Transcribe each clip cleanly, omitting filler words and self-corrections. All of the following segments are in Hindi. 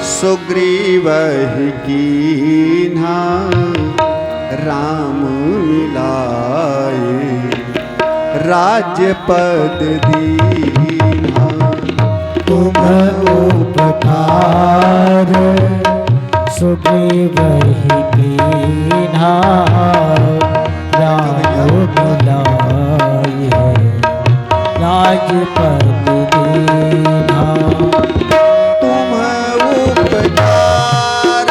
सुग्रीवहि कीन्हा राम मिलाए, राज्य पद दीन्हा। तुम उपकार सुग्रीवहि कीन्हा राम मिलाए, राज्य पद दीन्हा। तुम उपकार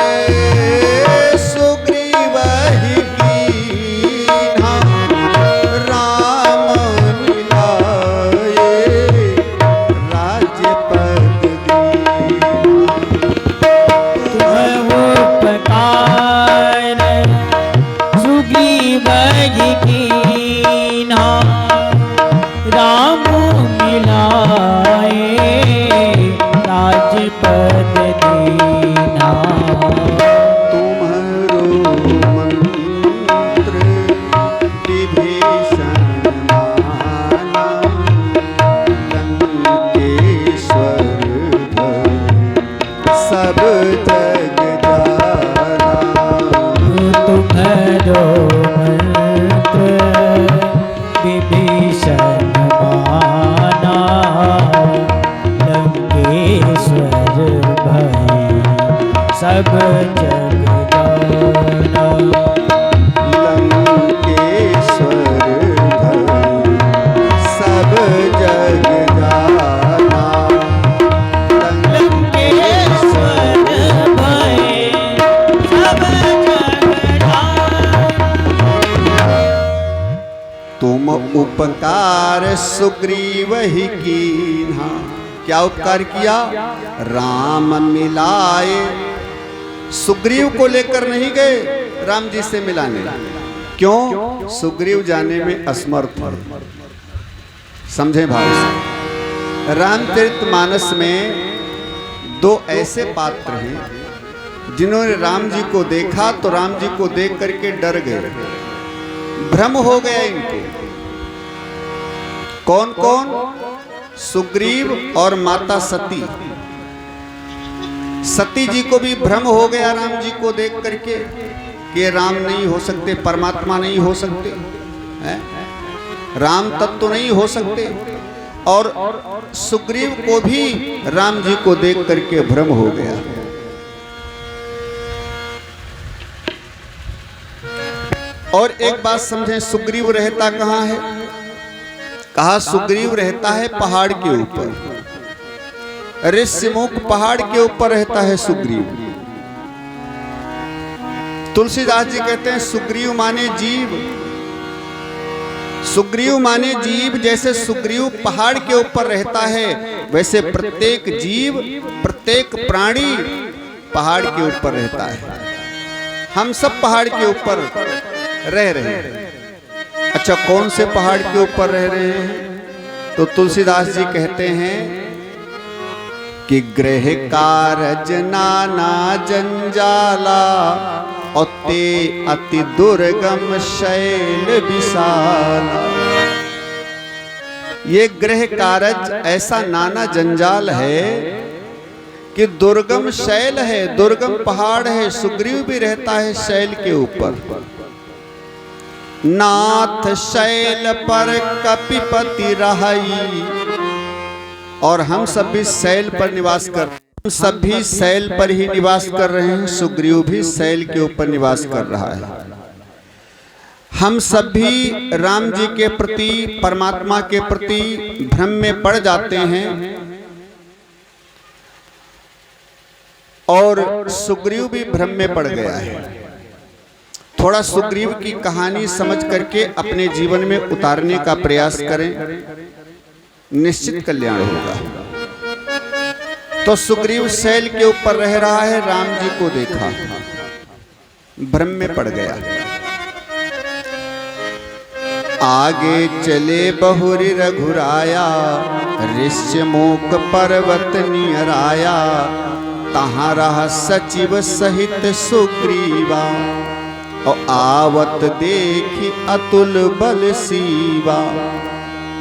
सुग्रीवहि कीन्हा राम मिलाए, राज्य पद दीन्हा। तुम उपकार सुग्रीवहि कीन्हा राम मिलाए, राज्य पद दीन्हा। तुम्हारो मंत्र विभीषण माना, लंकेश्वर भय सब जग जाना। तुम्हारो मंत्र विभीषण माना, लंकेश्वर भय सब जग जाना। लंकेश्वर भय सब जग जाना। लंकेश्वर भय सब जग जाना। तुम उपकार सुग्रीवहि कीन्हा, क्या उपकार किया? राम मिलाए। सुग्रीव को लेकर नहीं गए राम जी से मिलाने। क्यों? सुग्रीव जाने में असमर्थ। समझे भाव से? रामचरितमानस में दो ऐसे पात्र हैं जिन्होंने राम जी को देखा तो राम जी को देख करके डर गए, भ्रम हो गया इनको। कौन कौन? सुग्रीव और माता सती। सती जी को भी भ्रम हो गया राम जी को देख करके कि राम नहीं हो सकते, परमात्मा नहीं हो सकते, हैं? राम तत्व नहीं हो सकते। और सुग्रीव को भी राम जी को देख करके भ्रम हो गया। और एक बात समझें, सुग्रीव रहता कहाँ है? कहा सुग्रीव रहता है पहाड़ के ऊपर। ऋष्यमुख पहाड़ के ऊपर रहता है सुग्रीव। तुलसीदास जी कहते हैं सुग्रीव माने जीव। सुग्रीव माने जीव। जैसे सुग्रीव पहाड़ के ऊपर रहता है, वैसे प्रत्येक जीव, प्रत्येक प्राणी पहाड़ के ऊपर रहता है। हम सब पहाड़ के ऊपर रह रहे हैं। अच्छा, कौन से पहाड़ के ऊपर रह रहे हैं? तो तुलसीदास जी कहते हैं कि गृह कारज नाना जंजाला, औते अति दुर्गम शैल विशाला। ये गृह कारज ऐसा नाना जंजाल है कि दुर्गम शैल है, दुर्गम पहाड़ है। सुग्रीव भी रहता है शैल के ऊपर। नाथ शैल पर कपिपति रहाई। और हम सब भी शैल पर निवास कर रहे हैं। हम सब भी शैल पर ही निवास कर रहे हैं। सुग्रीव भी शैल के ऊपर निवास कर रहा है। हम सब भी राम जी के प्रति, परमात्मा के प्रति भ्रम में पड़ जाते हैं। और सुग्रीव भी भ्रम में पड़ गया है। थोड़ा सुग्रीव की कहानी समझ करके अपने जीवन में उतारने का प्रयास करें, निश्चित कल्याण होगा। तो सुग्रीव शैल के ऊपर रह रहा है, राम जी को देखा, भ्रम में पड़ गया। आगे चले बहुरी रघुराया, ऋष्यमुख पर्वत नियर आया। तहाँ रहा सचिव सहित सुग्रीवा, और आवत देखी अतुल बल सीवा।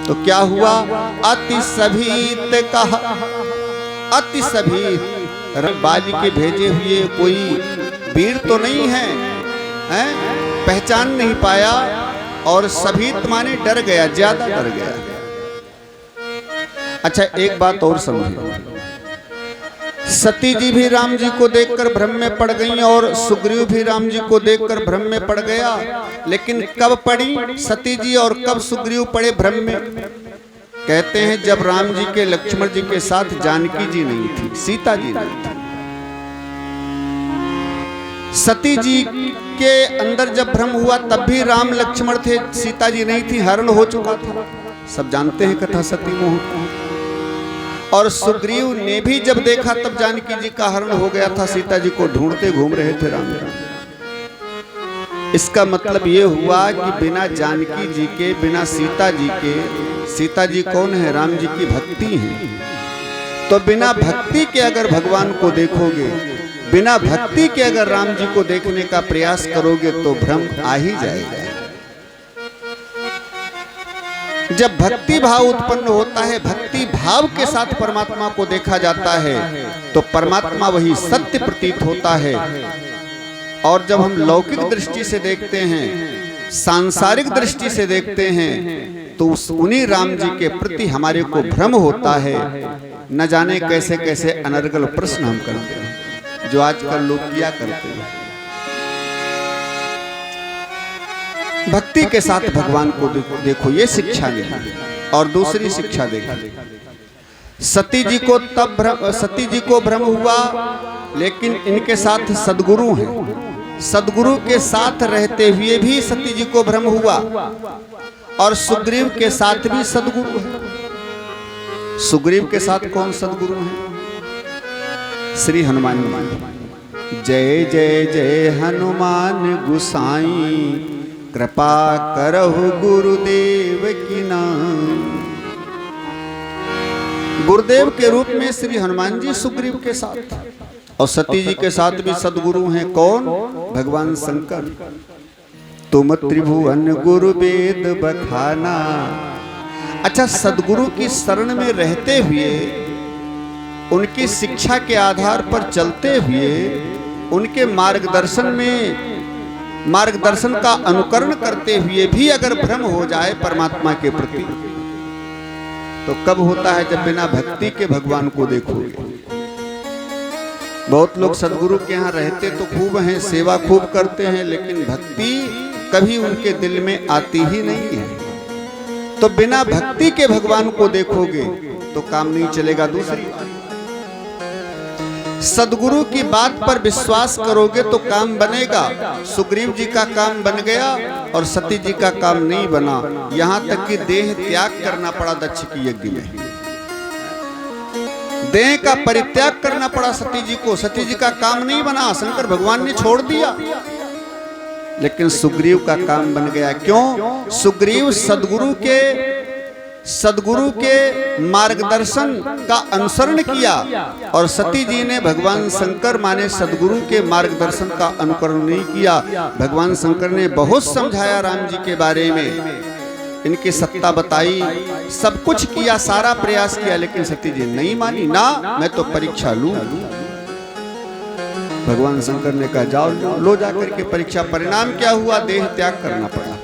तो क्या हुआ? अति सभीत कहा अति सभी बाली के भेजे हुए कोई वीर तो नहीं है, हैं? पहचान नहीं पाया और सभी माने डर गया, ज्यादा डर गया। अच्छा एक बात और समझो, सती जी भी राम जी को देखकर भ्रम में पड़ गई और सुग्रीव भी राम जी को देखकर भ्रम में पड़ गया। लेकिन कब पड़ी सती जी और कब सुग्रीव पड़े भ्रम में? कहते हैं जब राम जी के लक्ष्मण जी के साथ जानकी जी नहीं थी, सीता जी नहीं थी। सती जी के अंदर जब भ्रम हुआ तब भी राम लक्ष्मण थे, सीता जी नहीं थी, हरण हो चुका था। सब जानते हैं कथा सती मोह। और सुग्रीव ने भी जब देखा तब जानकी जी का हरण हो गया था, सीता जी को ढूंढते घूम रहे थे राम जी। इसका मतलब ये हुआ कि बिना जानकी जी के, बिना सीता जी के, सीता जी कौन है? राम जी की भक्ति है। तो बिना भक्ति के अगर भगवान को देखोगे, बिना भक्ति के अगर राम जी को देखने का प्रयास करोगे तो भ्रम आ ही जाएगा। जब भक्ति भाव उत्पन्न होता है, भक्ति भाव के साथ परमात्मा को देखा जाता है तो परमात्मा वही सत्य प्रतीत होता है। और जब हम लौकिक दृष्टि से देखते हैं, सांसारिक दृष्टि से देखते हैं तो उन्हीं राम जी के प्रति हमारे को भ्रम होता है। न जाने कैसे कैसे अनर्गल प्रश्न हम करते हैं जो आजकल लोग किया करते हैं। भक्ति के साथ भगवान को देखो, ये शिक्षा नहीं। और दूसरी शिक्षा देखो, सती जी को भ्रम हुआ, लेकिन इनके साथ सदगुरु हैं। सदगुरु के साथ रहते हुए भी सती जी को भ्रम हुआ और सुग्रीव के साथ भी सदगुरु है। सुग्रीव के साथ कौन सदगुरु है? श्री हनुमान जी। जय जय जय हनुमान गुसाई, कृपा करहु गुरुदेव की नाम। गुरुदेव के रूप में श्री हनुमान जी सुग्रीव के साथ, और सती जी के साथ भी सदगुरु हैं। कौन? भगवान शंकर। तुम त्रिभुवन गुरु वेद बखाना। अच्छा, सदगुरु की शरण में रहते हुए, उनकी शिक्षा के आधार पर चलते हुए, उनके मार्गदर्शन का अनुकरण करते हुए भी अगर भ्रम हो जाए परमात्मा के प्रति, तो कब होता है? जब बिना भक्ति के भगवान को देखोगे। बहुत लोग सदगुरु के यहाँ रहते तो खूब हैं, सेवा खूब करते हैं, लेकिन भक्ति कभी उनके दिल में आती ही नहीं है। तो बिना भक्ति के भगवान को देखोगे तो काम नहीं चलेगा। दूसरी, सदगुरु की बात पर विश्वास करोगे तो काम बनेगा। सुग्रीव जी का काम बन गया और सती जी का काम नहीं बना। यहाँ तक कि देह त्याग करना पड़ा दक्ष की यज्ञ में। देह का परित्याग करना पड़ा सती जी को। सती जी का काम नहीं बना, शंकर भगवान ने छोड़ दिया, लेकिन सुग्रीव का काम बन गया। क्यों? सुग्रीव सदगुरु के मार्गदर्शन का अनुसरण किया और सती जी ने भगवान शंकर माने सदगुरु के मार्गदर्शन का अनुकरण नहीं किया। भगवान शंकर ने बहुत समझाया राम जी के बारे में, इनकी सत्ता बताई, सब कुछ किया, सारा प्रयास किया, लेकिन सती जी नहीं मानी। ना, मैं तो परीक्षा लूं। भगवान शंकर ने कहा जाओ लो जाकर के परीक्षा। परिणाम क्या हुआ? देह त्याग करना पड़ा।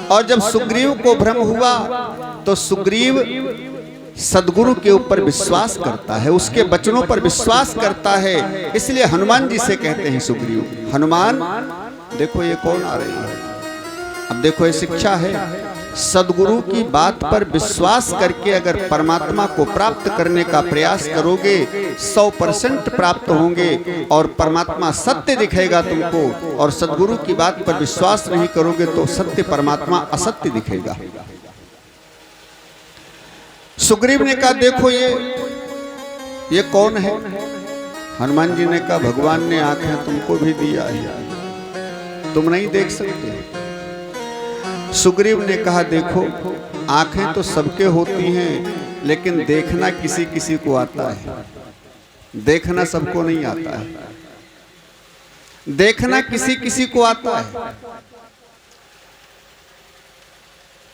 और जब सुग्रीव को भ्रम हुआ तो सुग्रीव सदगुरु के ऊपर विश्वास करता है, उसके वचनों पर विश्वास करता है। इसलिए हनुमान जी से कहते हैं सुग्रीव, हनुमान देखो ये कौन आ रही है। अब देखो ये शिक्षा है। सदगुरु की बात पर विश्वास करके अगर परमात्मा को प्राप्त करने का प्रयास करोगे 100% प्राप्त होंगे और परमात्मा सत्य दिखेगा तुमको। और सदगुरु की बात पर विश्वास नहीं करोगे तो सत्य परमात्मा असत्य दिखेगा। सुग्रीव ने कहा देखो ये कौन है? हनुमान जी ने कहा भगवान ने आंखें तुमको भी दिया है, तुम नहीं देख सकते। सुग्रीव ने कहा देखो आंखें तो सबके होती हैं, लेकिन देखना किसी किसी को आता है, देखना सबको नहीं आता है। देखना किसी किसी को आता है।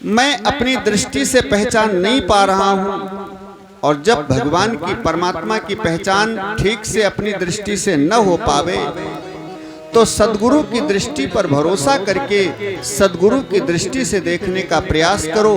मैं अपनी दृष्टि से पहचान नहीं पा रहा हूं, और जब भगवान की परमात्मा की पहचान ठीक से अपनी दृष्टि से न हो पावे तो सद्गुरु की दृष्टि पर भरोसा करके सद्गुरु की दृष्टि से देखने का प्रयास करो।